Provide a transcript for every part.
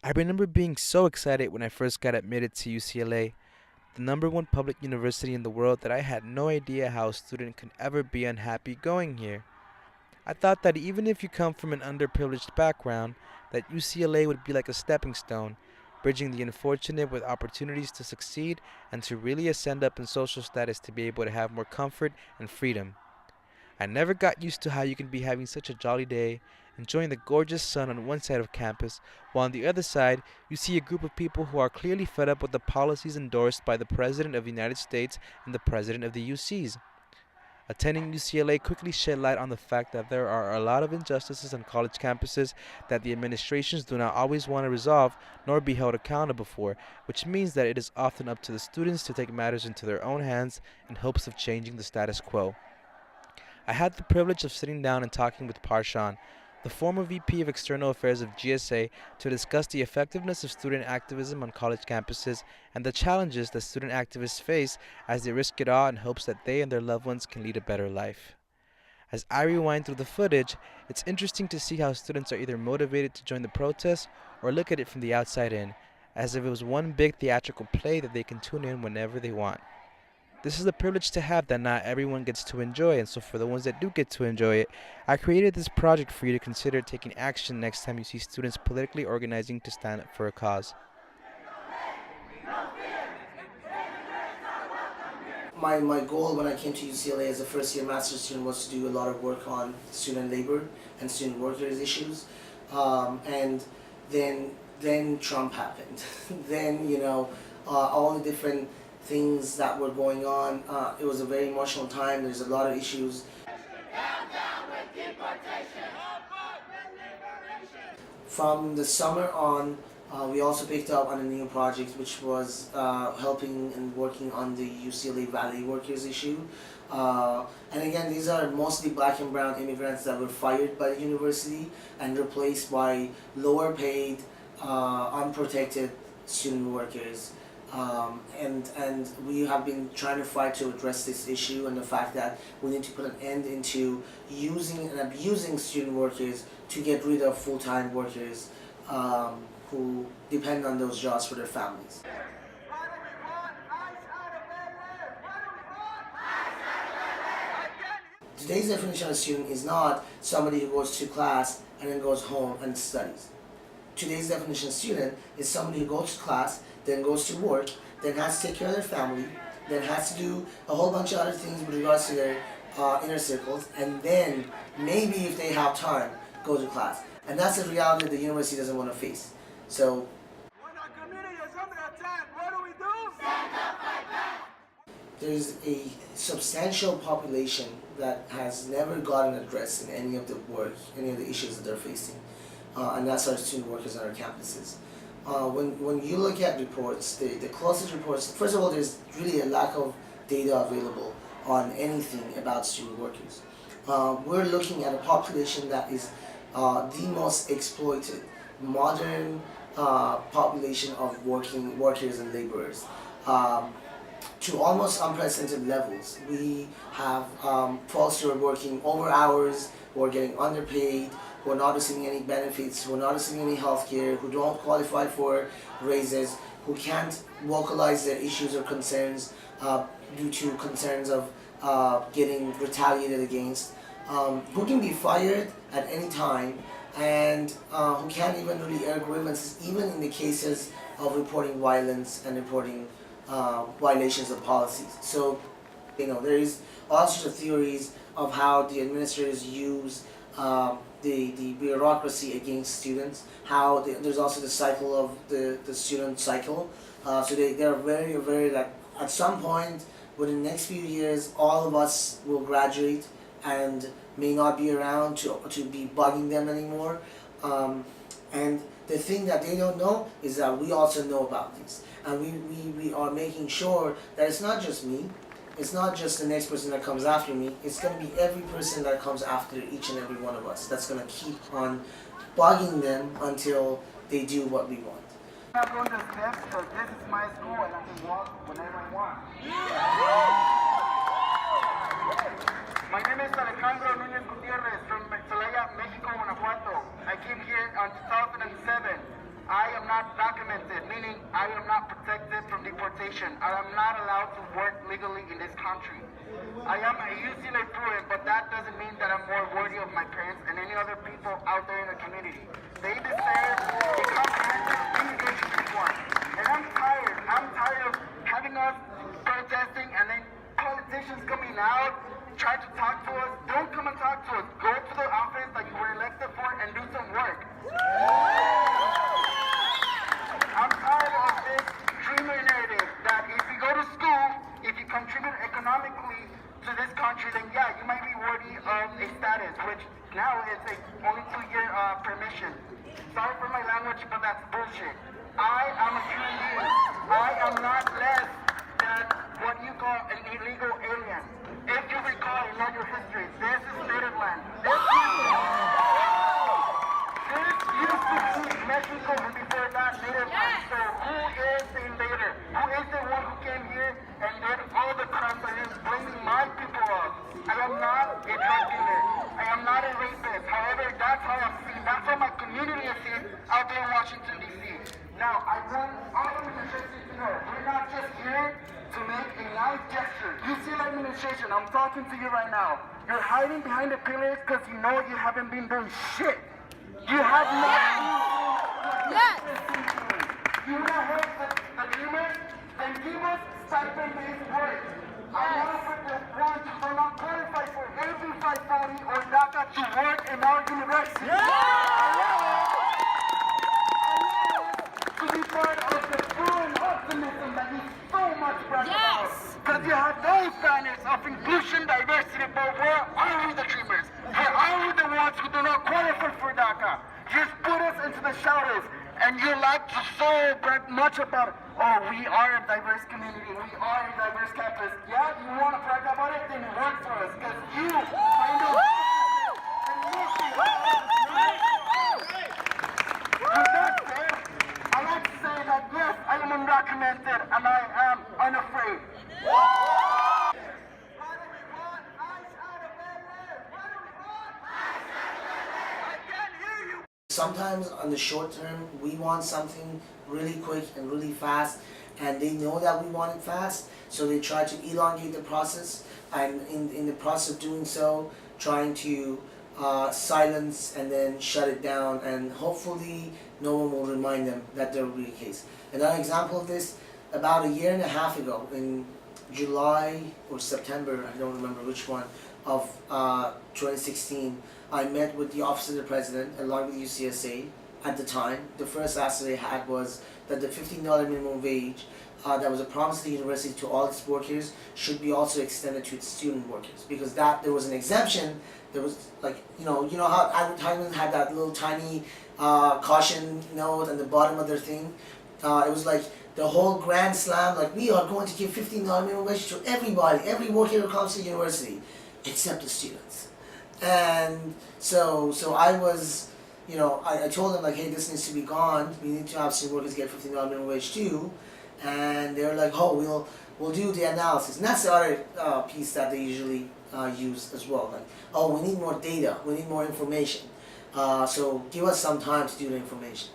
I remember being so excited when I first got admitted to UCLA, the number one public university in the world, that I had no idea how a student could ever be unhappy going here. I thought that even if you come from an underprivileged background, that UCLA would be like a stepping stone, bridging the unfortunate with opportunities to succeed and to really ascend up in social status to be able to have more comfort and freedom. I never got used to how you can be having such a jolly day, enjoying the gorgeous sun on one side of campus, while on the other side you see a group of people who are clearly fed up with the policies endorsed by the President of the United States and the President of the UCs. Attending UCLA quickly shed light on the fact that there are a lot of injustices on college campuses that the administrations do not always want to resolve nor be held accountable for, which means that it is often up to the students to take matters into their own hands in hopes of changing the status quo. I had the privilege of sitting down and talking with Parshan, the former VP of External Affairs of GSA, to discuss the effectiveness of student activism on college campuses and the challenges that student activists face as they risk it all in hopes that they and their loved ones can lead a better life. As I rewind through the footage, it's interesting to see how students are either motivated to join the protest or look at it from the outside in, as if it was one big theatrical play that they can tune in whenever they want. This is a privilege to have that not everyone gets to enjoy, and so for the ones that do get to enjoy it, I created this project for you to consider taking action next time you see students politically organizing to stand up for a cause. My goal when I came to UCLA as a first year master's student was to do a lot of work on student labor and student workers issues. And then Trump happened. Then, all the different things that were going on. It was a very emotional time. There's a lot of issues. From the summer on, we also picked up on a new project which was helping and working on the UCLA Valley workers issue. And again, these are mostly black and brown immigrants that were fired by the university and replaced by lower paid, unprotected student workers. And we have been trying to fight to address this issue and the fact that we need to put an end into using and abusing student workers to get rid of full-time workers who depend on those jobs for their families. Today's definition of a student is not somebody who goes to class and then goes home and studies. Today's definition of student is somebody who goes to class, then goes to work, then has to take care of their family, then has to do a whole bunch of other things with regards to their inner circles, and then maybe if they have time, go to class. And that's a reality that the university doesn't want to face. So when our community is under attack, what do? Stand up, fight back! There's a substantial population that has never gotten addressed in any of the work, any of the issues that they're facing. And that's our student workers on our campuses. When you look at reports, the closest reports, first of all, there's really a lack of data available on anything about student workers. We're looking at a population that is the most exploited, modern population of working workers and laborers. To almost unprecedented levels. We have folks who are working over hours, who are getting underpaid, who are not receiving any benefits, who are not receiving any health care, who don't qualify for raises, who can't vocalize their issues or concerns due to concerns of getting retaliated against, who can be fired at any time, and who can't even really air grievances, even in the cases of reporting violence and reporting violations of policies. So, there is all sorts of theories of how the administrators use the bureaucracy against students, how there's also the cycle of the student cycle. So they're very, very, like, at some point within the next few years, all of us will graduate and may not be around to be bugging them anymore. And the thing that they don't know is that we also know about this. And we are making sure that it's not just me, it's not just the next person that comes after me, it's going to be every person that comes after each and every one of us that's going to keep on bugging them until they do what we want. I'm not going to steps because this is my school and I can walk whenever I want. My name is Alejandro Núñez Gutierrez from S.L.A.P, Mexico, Guanajuato. I came here in 2007. I am not documented, meaning I am not protected from deportation. I am not allowed to work legally in this country. I am a UCLA Bruin, but that doesn't mean that I'm more worthy of my parents and any other people out there in the community. They deserve a comprehensive immigration reform. And I'm tired. I'm tired of having us protesting and then politicians coming out, try to talk to us. Don't come and talk to us. Go to the office that you were elected for and do some work. I'm tired of this dreamer narrative that if you go to school, if you contribute economically to this country, then yeah, you might be worthy of a status, which now is a only 2-year permission. Sorry for my language, but that's bullshit. I am a human being. I am not less than what you call an illegal alien. If you recall, you know your history. This is native land. This used to be Mexico, and before that, native land. So who is the invader? Who is the one who came here and did all the crap that is blaming my people off? I am not a drug dealer. I am not a rapist. However, that's how I'm seen. That's how my community is seen out there in Washington, D.C. Now, I want all of the administration to know, we're not just here to make a nice gesture. UCLA administration, I'm talking to you right now. You're hiding behind the pillars because you know you haven't been doing shit. You have not. Yes. You have heard the dreamers, then give us stipend-based work. I want to put the ones who do not qualify for AB 540 or DACA to work in our university. To be part of the Bruin optimism that you so much brag about. Because you have those banners of inclusion, diversity, but where are we the dreamers? Where are we the ones who do not qualify for DACA? Just put us into the shadows, and you like to so brag much about, oh, we are a diverse community, we are a diverse campus. Yeah, you want to brag about it, then work for us, because you find us. With that said, I like to say that yes, I am undocumented and I am unafraid. Sometimes on the short term, we want something really quick and really fast, and they know that we want it fast, so they try to elongate the process, and in the process of doing so, trying to silence and then shut it down, and hopefully no one will remind them that there will be a case. Another example of this, about a year and a half ago, in July or September, I don't remember which one, of 2016, I met with the Office of the President along with UCSA at the time. The first ask they had was that the $15 minimum wage that was a promise to the university to all its workers should be also extended to its student workers, because that there was an exemption. There was, like, you know how advertisements had that little tiny caution note on the bottom of their thing. It was like the whole grand slam, like, we are going to give $15 minimum wage to everybody, every worker who comes to the university, except the students. And so I was, I told them, like, hey, this needs to be gone. We need to have student workers get $15 minimum wage too. And they were like, oh, we'll do the analysis. And that's the other piece that they usually use as well. Like, oh, we need more data, we need more information. So give us some time to do the information.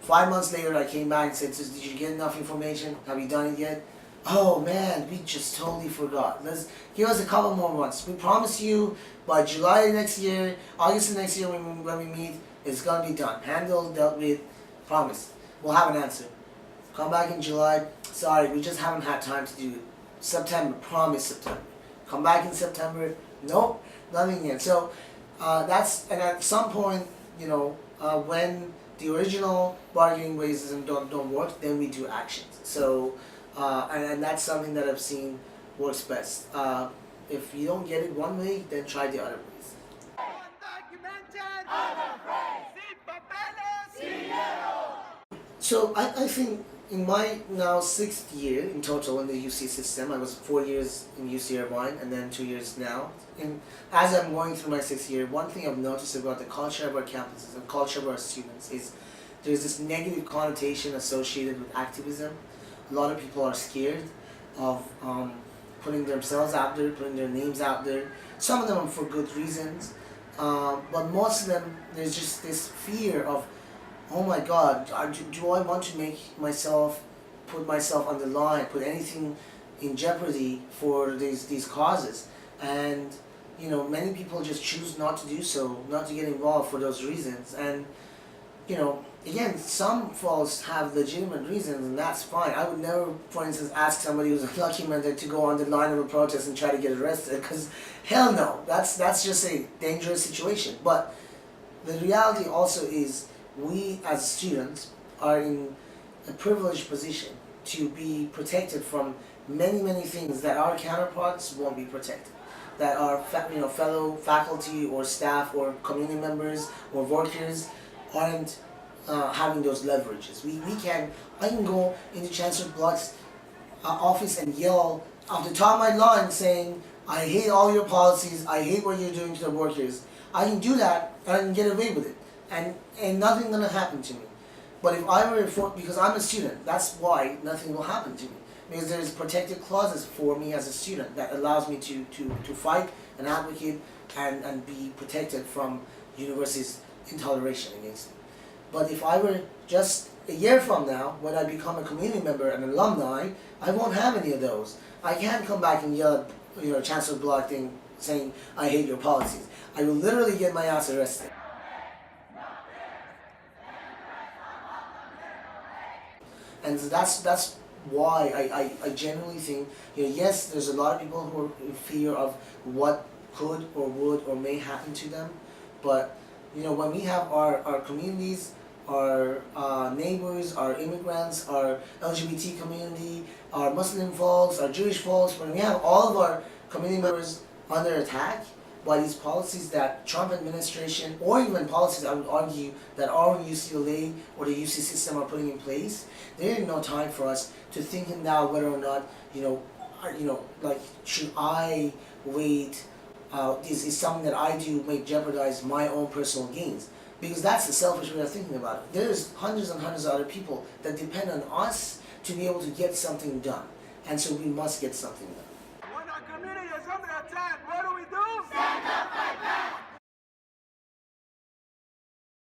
5 months later, I came back and said, so did you get enough information? Have you done it yet? Oh man, we just totally forgot. Let's give us a couple more months. We promise you by July next year, August of next year when we meet, it's gonna be done. Handled, dealt with, promise. We'll have an answer. Come back in July. Sorry, we just haven't had time to do it. September, promise September. Come back in September. Nope, nothing yet. So and at some point, when the original bargaining ways don't work, then we do actions. So and that's something that I've seen works best. If you don't get it one way, then try the other ways. So I think in my now 6th year in total in the UC system, I was 4 years in UC Irvine and then 2 years now. And as I'm going through my 6th year, one thing I've noticed about the culture of our campuses and culture of our students is there's this negative connotation associated with activism. A lot of people are scared of putting themselves out there, putting their names out there. Some of them for good reasons, but most of them, there's just this fear of oh my God, do I want to put myself on the line, put anything in jeopardy for these causes? And many people just choose not to do so, not to get involved for those reasons. And again, some folks have legitimate reasons, and that's fine. I would never, for instance, ask somebody who's undocumented to go on the line of a protest and try to get arrested, because hell no, that's just a dangerous situation. But the reality also is we as students are in a privileged position to be protected from many things that our counterparts won't be protected, that our fellow faculty or staff or community members or workers aren't having those leverages. I can go into Chancellor Block's office and yell off the top of my lungs saying, I hate all your policies, I hate what you're doing to the workers. I can do that and I can get away with it, and nothing's gonna happen to me. But if I were because I'm a student, that's why nothing will happen to me. Because there's protected clauses for me as a student that allows me to fight and advocate and be protected from university's intoleration against me. But if I were just a year from now, when I become a community member and alumni, I won't have any of those. I can't come back and yell at Chancellor Block thing saying, I hate your policies. I will literally get my ass arrested. And so that's why I genuinely think, yes, there's a lot of people who are in fear of what could or would or may happen to them, but when we have our communities, our neighbors, our immigrants, our LGBT community, our Muslim folks, our Jewish folks, when we have all of our community members under attack by these policies that Trump administration, or even policies I would argue that our UCLA or the UC system are putting in place, there is no time for us to thinking now whether or not, like, should I wait, is something that I do may jeopardize my own personal gains. Because that's the selfish way of thinking about it. There's hundreds and hundreds of other people that depend on us to be able to get something done. And so we must get something done. When our community is under attack, what do? Stand up!